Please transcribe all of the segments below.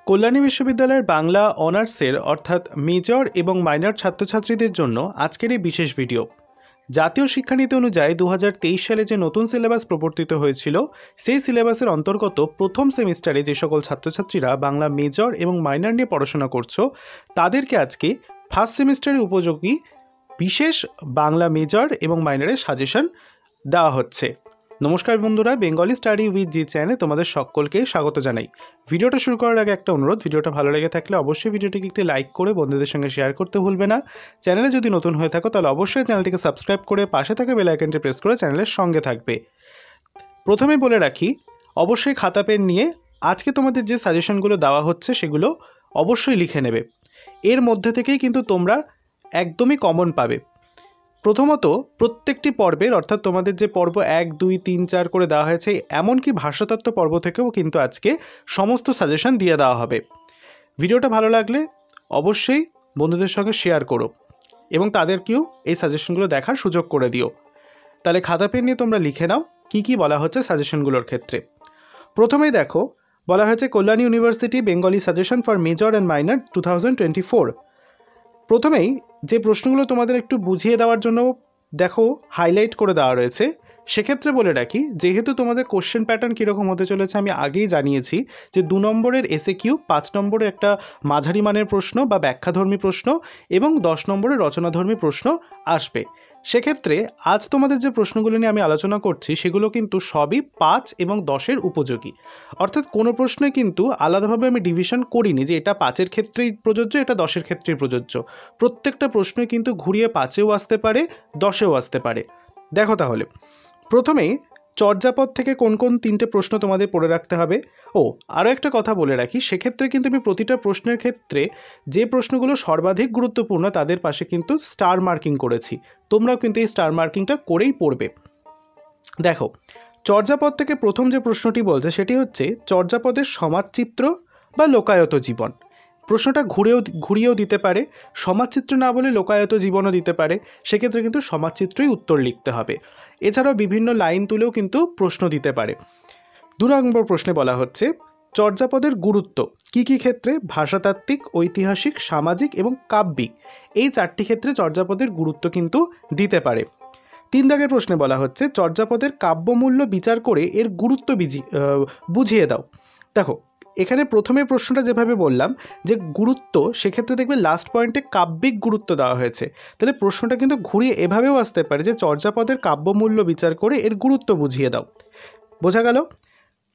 কল্যাণী বিশ্ববিদ্যালয়ের বাংলা অনার্সের অর্থাৎ মেজর এবং মাইনর ছাত্রছাত্রীদের জন্য আজকের এই বিশেষ ভিডিও। জাতীয় শিক্ষানীতি অনুযায়ী 2023 সালে যে নতুন সিলেবাস প্রবর্তিত হয়েছিল, সেই সিলেবাসের অন্তর্গত প্রথম সেমিস্টারে যে সকল ছাত্রছাত্রীরা বাংলা মেজর এবং মাইনর নিয়ে পড়াশোনা করছো, তাদেরকে আজকে ফার্স্ট সেমিস্টারের উপযোগী বিশেষ বাংলা মেজর এবং মাইনরের সাজেশন দেওয়া হচ্ছে। নমস্কার বন্ধুরা, বেঙ্গলি স্টাডি উইথ জি চ্যানেলে তোমাদের সকলকে স্বাগত জানাই। ভিডিওটা শুরু করার আগে একটা অনুরোধ, ভিডিওটা ভালো লেগে থাকলে অবশ্যই ভিডিওটিকে একটি লাইক করে বন্ধুদের সঙ্গে শেয়ার করতে ভুলবে না। চ্যানেলে যদি নতুন হয়ে থাকো তাহলে অবশ্যই চ্যানেলটিকে সাবস্ক্রাইব করে পাশে থাকা বেল আইকনটি প্রেস করে চ্যানেলের সঙ্গে থাকবে। প্রথমে বলে রাখি, অবশ্যই খাতা পেন নিয়ে আজকে তোমাদের যে সাজেশনগুলো দেওয়া হচ্ছে সেগুলো অবশ্যই লিখে নেবে। এর মধ্যে থেকেই কিন্তু তোমরা একদমই কমন পাবে। প্রথমত, প্রত্যেকটি পর্বের অর্থাৎ তোমাদের যে পর্ব 1, 2, 3, 4 করে দেওয়া হয়েছে, এমনকি ভাষাতত্ত্ব পর্ব থেকেও কিন্তু আজকে সমস্ত সাজেশন দিয়ে দেওয়া হবে। ভিডিওটা ভালো লাগলে অবশ্যই বন্ধুদের সঙ্গে শেয়ার করো এবং তাদেরকেও এই সাজেশনগুলো দেখার সুযোগ করে দিও। তাহলে খাতা পেন নিয়ে তোমরা লিখে নাও কী কী বলা হচ্ছে সাজেশনগুলোর ক্ষেত্রে। প্রথমেই দেখো, বলা হয়েছে Kalyani university Bengali suggestion for major and minor 2024। প্রথমেই যে প্রশ্নগুলো তোমাদের একটু বুঝিয়ে দেওয়ার জন্য দেখো হাইলাইট করে দেওয়া রয়েছে, সেক্ষেত্রে বলে রাখি, যেহেতু তোমাদের কোশ্চেন প্যাটার্ন কীরকম হতে চলেছে আমি আগেই জানিয়েছি যে 2 নম্বরের এসএকিউ, 5 নম্বরে একটা মাঝারি মানের প্রশ্ন বা ব্যাখ্যাধর্মী প্রশ্ন এবং 10 নম্বরের রচনাধর্মী প্রশ্ন আসবে। সেক্ষেত্রে আজ তোমাদের যে প্রশ্নগুলো নিয়ে আমি আলোচনা করছি সেগুলো কিন্তু সবই 5 এবং 10-এর উপযোগী। অর্থাৎ কোনো প্রশ্নই কিন্তু আলাদাভাবে আমি ডিভিশন করিনি যে এটা 5-এর ক্ষেত্রেই প্রযোজ্য, এটা 10-এর ক্ষেত্রেই প্রযোজ্য। প্রত্যেকটা প্রশ্নই কিন্তু ঘুরিয়ে 5-এও আসতে পারে, 10-এও আসতে পারে। দেখো তাহলে, প্রথমেই চর্যাপদ থেকে কোন কোন 3টে প্রশ্ন তোমাদের পড়ে রাখতে হবে। আরও একটা কথা বলে রাখি, সেক্ষেত্রে কিন্তু আমি প্রতিটা প্রশ্নের ক্ষেত্রে যে প্রশ্নগুলো সর্বাধিক গুরুত্বপূর্ণ তাদের পাশে কিন্তু স্টার মার্কিং করেছি। তোমরাও কিন্তু এই স্টার মার্কিংটা করেই পড়বে। দেখো, চর্যাপদ থেকে প্রথম যে প্রশ্নটি বলছে সেটি হচ্ছে চর্যাপদের সমাজচিত্র বা লোকায়ত জীবন। প্রশ্নটা ঘুরিয়েও দিতে পারে, সমাজচিত্র না বলে লোকায়ত জীবনও দিতে পারে, সেক্ষেত্রে কিন্তু সমাজচিত্রই উত্তর লিখতে হবে। এছাড়াও বিভিন্ন লাইন তুলেও কিন্তু প্রশ্ন দিতে পারে। 2 নম্বর প্রশ্নে বলা হচ্ছে চর্যাপদের গুরুত্ব কী কী ক্ষেত্রে, ভাষাতাত্ত্বিক, ঐতিহাসিক, সামাজিক এবং কাব্যিক, এই 4টি ক্ষেত্রে চর্যাপদের গুরুত্ব কিন্তু দিতে পারে। 3 দাগের প্রশ্নে বলা হচ্ছে চর্যাপদের কাব্যমূল্য বিচার করে এর গুরুত্ব বুঝিয়ে দাও। দেখো, এখানে প্রথমে প্রশ্নটা যেভাবে বললাম যে গুরুত্ব, সেক্ষেত্রে দেখবে লাস্ট পয়েন্টে কাব্যিক গুরুত্ব দেওয়া হয়েছে। তাহলে প্রশ্নটা কিন্তু ঘুরিয়ে এভাবেও আসতে পারে যে চর্যাপদের কাব্যমূল্য বিচার করে এর গুরুত্ব বুঝিয়ে দাও। বোঝা গেল?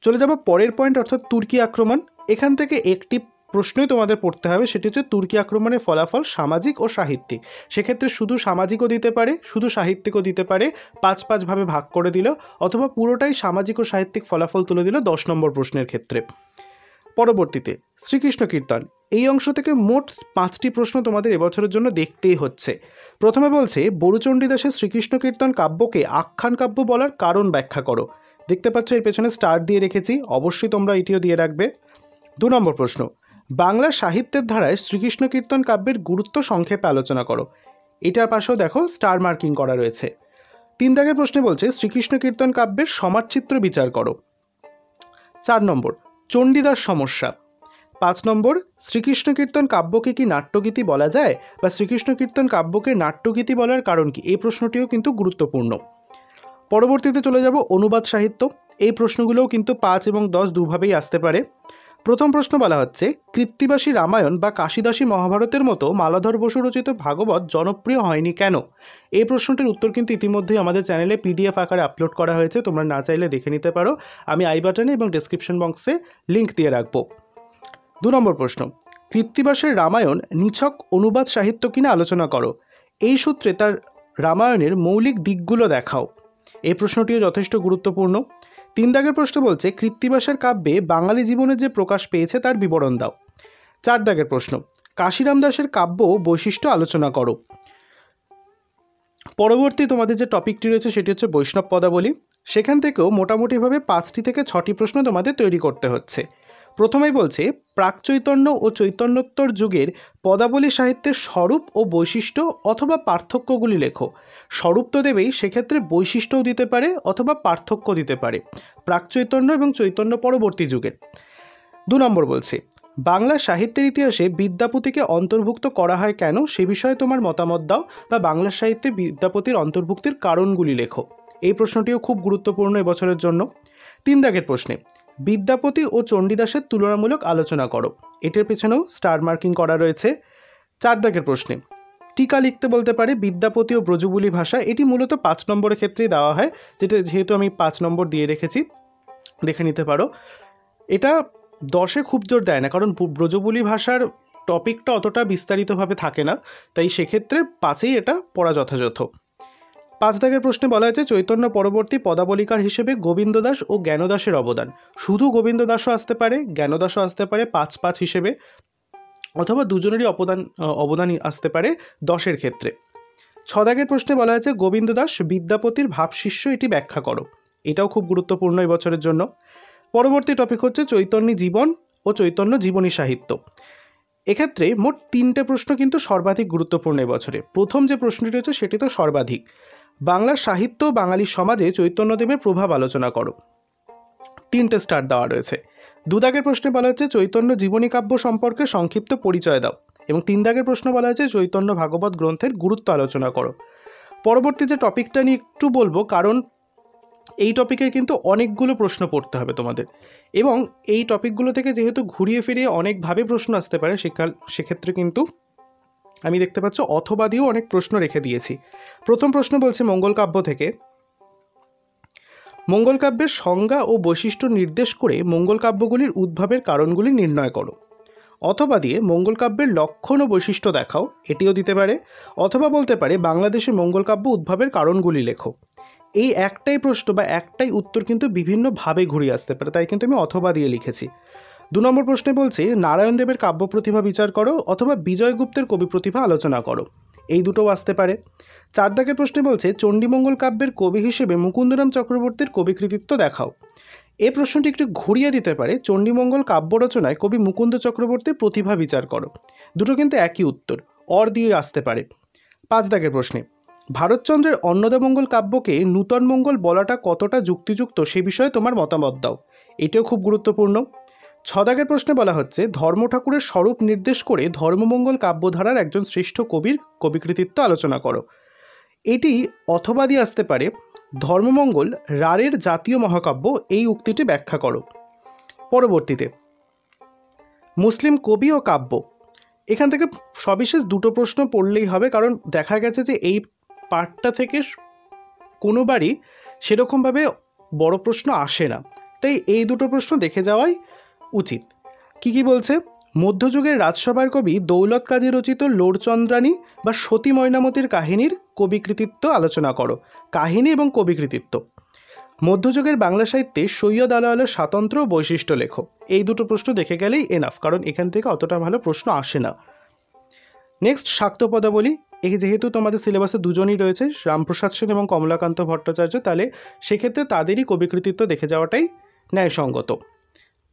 চলে যাব পরের পয়েন্ট, অর্থাৎ তুর্কি আক্রমণ। এখান থেকে একটি প্রশ্নই তোমাদের পড়তে হবে, সেটি হচ্ছে তুর্কি আক্রমণের ফলাফল সামাজিক ও সাহিত্যিক। সেক্ষেত্রে শুধু সামাজিকও দিতে পারে, শুধু সাহিত্যিকও দিতে পারে, 5-5 ভাবে ভাগ করে দিল, অথবা পুরোটাই সামাজিক ও সাহিত্যিক ফলাফল তুলে দিল 10 নম্বর প্রশ্নের ক্ষেত্রে। পরবর্তীতে শ্রীকৃষ্ণ কীর্তন, এই অংশ থেকে মোট 5টি প্রশ্ন তোমাদের এবছরের জন্য দেখতেই হচ্ছে। প্রথমে বলছে বরুচণ্ডী দাসের শ্রীকৃষ্ণ কীর্তন কাব্যকে আখ্যান কাব্য বলার কারণ ব্যাখ্যা করো। দেখতে পাচ্ছ এর পেছনে স্টার দিয়ে রেখেছি, অবশ্যই তোমরা এটিও দিয়ে রাখবে। 2 নম্বর প্রশ্ন, বাংলা সাহিত্যের ধারায় শ্রীকৃষ্ণ কীর্তন কাব্যের গুরুত্ব সংক্ষেপে আলোচনা করো। এটার পাশেও দেখো স্টার মার্কিং করা রয়েছে। 3 দাগের প্রশ্নে বলছে শ্রীকৃষ্ণ কীর্তন কাব্যের সমাজচিত্র বিচার করো। 4 নম্বর, চণ্ডীদাস সমস্যা। 5 নম্বর, শ্রীকৃষ্ণ কীর্তন কাব্যকে কি নাট্যগীতি বলা যায়, বা শ্রীকৃষ্ণ কীর্তন কাব্যকে নাট্যগীতি বলার কারণ কি, এই প্রশ্নটিও কিন্তু গুরুত্বপূর্ণ। পরবর্তীতে চলে যাব অনুবাদ সাহিত্য। এই প্রশ্নগুলোও কিন্তু 5 এবং 10 দুভাবেই আসতে পারে। প্রথম প্রশ্ন বলা হচ্ছে কৃত্তিবাসী রামায়ণ বা কাশিদাসী মহাভারতের মতো মালাধর বসু রচিত ভাগবত জনপ্রিয় হয়নি কেন? এই প্রশ্নটির উত্তর কিন্তু ইতিমধ্যেই আমাদের চ্যানেলে পিডিএফ আকারে আপলোড করা হয়েছে, তোমরা না চাইলে দেখে নিতে পারো। আমি আই বাটনে এবং ডেসক্রিপশন বক্সে লিঙ্ক দিয়ে রাখবো। 2 নম্বর প্রশ্ন, কৃত্তিবাসের রামায়ণ নিছক অনুবাদ সাহিত্য কিনা আলোচনা করো। এই সূত্রে তার রামায়ণের মৌলিক দিকগুলো দেখাও। এই প্রশ্নটিও যথেষ্ট গুরুত্বপূর্ণ। 3 দাগের প্রশ্ন বলছে কৃত্তিবাসের কাব্যে বাঙালি জীবনের যে প্রকাশ পেয়েছে তার বিবরণ দাও। 4 দাগের প্রশ্ন, কাশিরাম দাসের কাব্য বৈশিষ্ট্য আলোচনা করো। পরবর্তী তোমাদের যে টপিকটি রয়েছে সেটি হচ্ছে বৈষ্ণব পদাবলী। সেখান থেকেও মোটামুটিভাবে 5টি থেকে 6টি প্রশ্ন তোমাদের তৈরি করতে হচ্ছে। প্রথমেই বলছে প্রাকচৈতন্য ও চৈতন্যোত্তর যুগের পদাবলী সাহিত্যের স্বরূপ ও বৈশিষ্ট্য অথবা পার্থক্যগুলি লেখো। স্বরূপ তো দেবেই, সেক্ষেত্রে বৈশিষ্ট্যও দিতে পারে অথবা পার্থক্য দিতে পারে প্রাকচৈতন্য এবং চৈতন্য পরবর্তী যুগের। 2 নম্বর বলছে বাংলা সাহিত্যের ইতিহাসে বিদ্যাপতিকে অন্তর্ভুক্ত করা হয় কেন সে বিষয়ে তোমার মতামত দাও, বা বাংলা সাহিত্যে বিদ্যাপতির অন্তর্ভুক্তির কারণগুলি লেখো। এই প্রশ্নটিও খুব গুরুত্বপূর্ণ এবছরের জন্য। 3 দাগের প্রশ্নে বিদ্যাপতি ও চণ্ডীদাসের তুলনামূলক আলোচনা করো। এটির পেছনেও স্টার মার্কিং করা রয়েছে। 4 দাগের প্রশ্নে টিকা লিখতে বলতে পারে বিদ্যাপতি ও ব্রজবুলি ভাষা। এটি মূলত 5 নম্বরের ক্ষেত্রেই দেওয়া হয়, যেহেতু আমি 5 নম্বর দিয়ে রেখেছি, দেখে নিতে পারো। এটা 10-এ খুব জোর দেয় না, কারণ ব্রজবুলি ভাষার টপিকটা অতটা বিস্তারিতভাবে থাকে না, তাই সেক্ষেত্রে 5-এই এটা পড়া যথাযথ। 5 দাগের প্রশ্নে বলা হয়েছে চৈতন্য পরবর্তী পদাবলিকার হিসেবে গোবিন্দ দাস ও জ্ঞানদাসের অবদান। শুধু গোবিন্দ দাসও আসতে পারে, জ্ঞানদাসও আসতে পারে 5-5 হিসেবে, অথবা দুজনেরই অবদান আসতে পারে 10-এর ক্ষেত্রে। 6 দাগের প্রশ্নে বলা হয়েছে গোবিন্দ দাস বিদ্যাপতির ভাবশিষ্য, এটি ব্যাখ্যা করো। এটাও খুব গুরুত্বপূর্ণ এই বছরের জন্য। পরবর্তী টপিক হচ্ছে চৈতন্য জীবন ও চৈতন্য জীবনী সাহিত্য। এক্ষেত্রে মোট 3টে প্রশ্ন কিন্তু সর্বাধিক গুরুত্বপূর্ণ এবছরে। প্রথম যে প্রশ্নটি হচ্ছে সেটি তো সর্বাধিক, বাংলার সাহিত্য বাঙালি সমাজে চৈতন্যদেবের প্রভাব আলোচনা করো। 3টে স্টার দেওয়া রয়েছে। 2 দাগের প্রশ্নে বলা হচ্ছে চৈতন্য জীবনী কাব্য সম্পর্কে সংক্ষিপ্ত পরিচয় দাও, এবং 3 দাগের প্রশ্ন বলা হয়েছে চৈতন্য ভাগবত গ্রন্থের গুরুত্ব আলোচনা করো। পরবর্তী যে টপিকটা নিয়ে একটু বলবো, কারণ এই টপিকের কিন্তু অনেকগুলো প্রশ্ন পড়তে হবে তোমাদের, এবং এই টপিকগুলো থেকে যেহেতু ঘুরিয়ে ফিরিয়ে অনেকভাবে প্রশ্ন আসতে পারে, সেক্ষেত্রে কিন্তু আমি দেখতে পাচ্ছ অথবা দিয়েও অনেক প্রশ্ন রেখে দিয়েছি। প্রথম প্রশ্ন বলছে মঙ্গল কাব্য থেকে, মঙ্গল কাব্যের সংজ্ঞা ও বৈশিষ্ট্য নির্দেশ করে মঙ্গল কাব্যগুলির উদ্ভবের কারণগুলি নির্ণয় করো। অথবা দিয়ে মঙ্গল কাব্যের লক্ষণ ও বৈশিষ্ট্য দেখাও, এটিও দিতে পারে। অথবা বলতে পারে বাংলাদেশে মঙ্গল কাব্য উদ্ভবের কারণগুলি লেখো। এই একটাই প্রশ্ন বা একটাই উত্তর কিন্তু বিভিন্নভাবে ঘুরিয়ে আসতে পারে, তাই কিন্তু আমি অথবা দিয়ে লিখেছি। 2 নম্বর প্রশ্নে বলছে নারায়ণ দেবের কাব্য প্রতিভা বিচার করো, অথবা বিজয়গুপ্তের কবি প্রতিভা আলোচনা করো। এই দুটোও আসতে পারে। 4 দাগের প্রশ্নে বলছে চণ্ডীমঙ্গল কাব্যের কবি হিসেবে মুকুন্দরাম চক্রবর্তীর কবি কৃতিত্ব দেখাও। এই প্রশ্নটি একটু ঘুরিয়ে দিতে পারে চণ্ডীমঙ্গল কাব্য রচনায় কবি মুকুন্দ চক্রবর্তীর প্রতিভা বিচার করো। দুটো কিন্তু একই উত্তর, অর দিয়ে আসতে পারে। 5 দাগের প্রশ্নে ভারতচন্দ্রের অন্নদামঙ্গল কাব্যকে নূতন মঙ্গল বলাটা কতটা যুক্তিযুক্ত সে বিষয়ে তোমার মতামত দাও। এটাও খুব গুরুত্বপূর্ণ। 6 দাগের প্রশ্নে বলা হচ্ছে ধর্ম ঠাকুরের স্বরূপ নির্দেশ করে ধর্মমঙ্গল কাব্যধারার একজন শ্রেষ্ঠ কবির কবি কৃতিত্ব আলোচনা করো। এটি অথবা দিয়ে আসতে পারে ধর্মমঙ্গল রাঢ়ের জাতীয় মহাকাব্য, এই উক্তিটি ব্যাখ্যা করো। পরবর্তীতে মুসলিম কবি ও কাব্য, এখান থেকে সবিশেষ 2টো প্রশ্ন পড়লেই হবে, কারণ দেখা গেছে যে এই পার্টটা থেকে কোনোবারই সেরকমভাবে বড় প্রশ্ন আসে না, তাই এই 2টো প্রশ্ন দেখে যাওয়াই উচিত। কি বলছে মধ্যযুগের রাজসভার কবি দৌলত কাজী রচিত লোরচন্দ্রানী বা সতী ময়নামতির কাহিনীর কবি কৃতিত্ব আলোচনা করো। কাহিনী এবং কবি কৃতিত্ব। মধ্যযুগের বাংলা সাহিত্যে সৈয়দ আলাওলের স্বাতন্ত্র বৈশিষ্ট্য লেখো। এই 2টো প্রশ্ন দেখে গেলেই এনাফ, কারণ এখান থেকে অতটা ভালো প্রশ্ন আসে না। নেক্সট শাক্ত পদাবলী, যেহেতু তোমাদের সিলেবাসে দুজনই রয়েছে রামপ্রসাদ সেন এবং কমলাকান্ত ভট্টাচার্য, তাহলে সেক্ষেত্রে তাদেরই কবি কৃতিত্ব দেখে যাওয়াটাই ন্যায়সঙ্গত।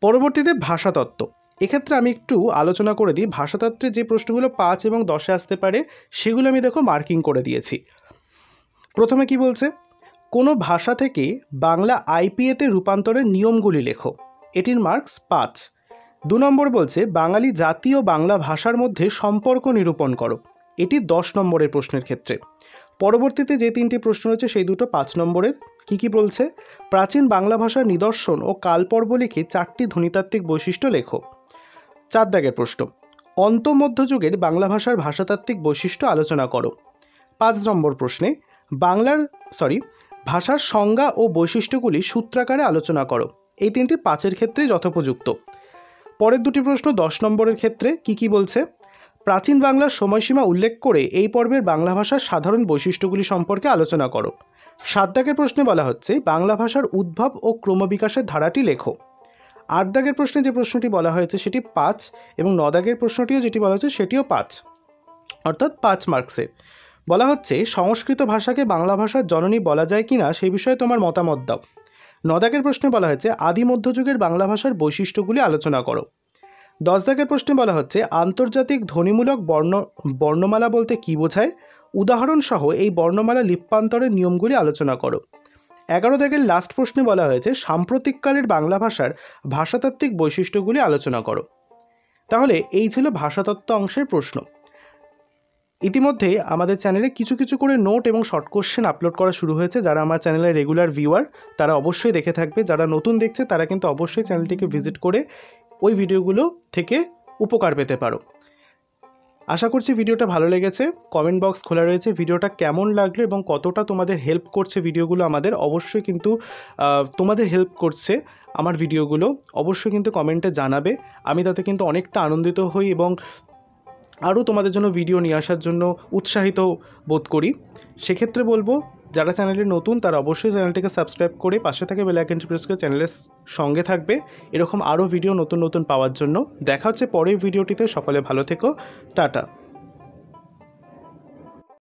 পরবর্তীতে ভাষাতত্ত্ব, এক্ষেত্রে আমি একটু আলোচনা করে দিই। ভাষাতত্ত্বে যে প্রশ্নগুলো 5 এবং 10-এ আসতে পারে সেগুলো আমি দেখো মার্কিং করে দিয়েছি। প্রথমে কি বলছে কোনো ভাষা থেকে বাংলা আইপিএতে রূপান্তরের নিয়মগুলি লেখো। এটির মার্কস 5। 2 নম্বর বলছে বাঙালি জাতি ও বাংলা ভাষার মধ্যে সম্পর্ক নিরূপণ করো। এটি 10 নম্বরের প্রশ্নের ক্ষেত্রে। পরবর্তীতে যে 3টি প্রশ্ন রয়েছে সেই দুটো 5 নম্বরের। কি বলছে প্রাচীন বাংলা ভাষার নিদর্শন ও কালপর্ব লিখে 4টি ধ্বনিতাত্ত্বিক বৈশিষ্ট্য লেখো। 4 দাগের প্রশ্ন অন্তঃমধ্যযুগের বাংলা ভাষার ভাষাতাত্ত্বিক বৈশিষ্ট্য আলোচনা করো। 5 নম্বর প্রশ্নে ভাষার সংজ্ঞা ও বৈশিষ্ট্যগুলি সূত্রাকারে আলোচনা করো। এই 3টি 5-এর ক্ষেত্রেই যথোপযুক্ত। পরের 2টি প্রশ্ন 10 নম্বরের ক্ষেত্রে। কি বলছে প্রাচীন বাংলার সময়সীমা উল্লেখ করে এই পর্বের বাংলা ভাষার সাধারণ বৈশিষ্ট্যগুলি সম্পর্কে আলোচনা করো। 7 দাগের প্রশ্নে বলা হচ্ছে বাংলা ভাষার উদ্ভব ও ক্রমবিকাশের ধারাটি লেখো। 8 দাগের প্রশ্নে যে প্রশ্নটি বলা হয়েছে সেটি 5, এবং 9 দাগের প্রশ্নটিও যেটি বলা হচ্ছে সেটিও 5, অর্থাৎ 5 মার্কসের। বলা হচ্ছে সংস্কৃত ভাষাকে বাংলা ভাষার জননী বলা যায় কিনা সেই বিষয়ে তোমার মতামত দাও। 9 দাগের প্রশ্নে বলা হয়েছে আদি মধ্যযুগের বাংলা ভাষার বৈশিষ্ট্যগুলি আলোচনা করো। 10 দাগের প্রশ্নে বলা হচ্ছে আন্তর্জাতিক ধ্বনিমূলক বর্ণমালা বলতে কী বোঝায়, উদাহরণসহ এই বর্ণমালা লিপ্যান্তরের নিয়মগুলি আলোচনা করো। 11 দাগের লাস্ট প্রশ্নে বলা হয়েছে সাম্প্রতিককালের বাংলা ভাষার ভাষাতাত্ত্বিক বৈশিষ্ট্যগুলি আলোচনা করো। তাহলে এই ছিল ভাষাতত্ত্ব অংশের প্রশ্ন। ইতিমধ্যে আমাদের চ্যানেলে কিছু কিছু করে নোট এবং শর্ট কোশ্চেন আপলোড করা শুরু হয়েছে। যারা আমার চ্যানেলের রেগুলার ভিউয়ার তারা অবশ্যই দেখে থাকবে, যারা নতুন দেখছে তারা কিন্তু অবশ্যই চ্যানেলটিকে ভিজিট করে ওই ভিডিওগুলো থেকে উপকার পেতে পারো। আশা করছি ভিডিওটা ভালো লেগেছে। কমেন্ট বক্স খোলা রয়েছে, ভিডিওটা কেমন লাগলো এবং কতটা তোমাদের হেল্প করছে ভিডিওগুলো আমাদের, অবশ্যই কিন্তু তোমাদের হেল্প করছে আমার ভিডিওগুলো, অবশ্যই কিন্তু কমেন্টে জানাবে। আমি তাতে কিন্তু অনেকটা আনন্দিত হই এবং আরও তোমাদের জন্য ভিডিও নিয়ে আসার জন্য উৎসাহিত বোধ করি। সেক্ষেত্রে বলবো, যারা চ্যানেলে নতুন তারা অবশ্যই চ্যানেলটিকে সাবস্ক্রাইব করে পাশে থাকে বেল আইকনটি প্রেস করে চ্যানেলের সঙ্গে থাকবে এরকম আরও ভিডিও নতুন নতুন পাওয়ার জন্য। দেখা হচ্ছে পরের ভিডিওটিতে। সকলে ভালো থেকো, টাটা।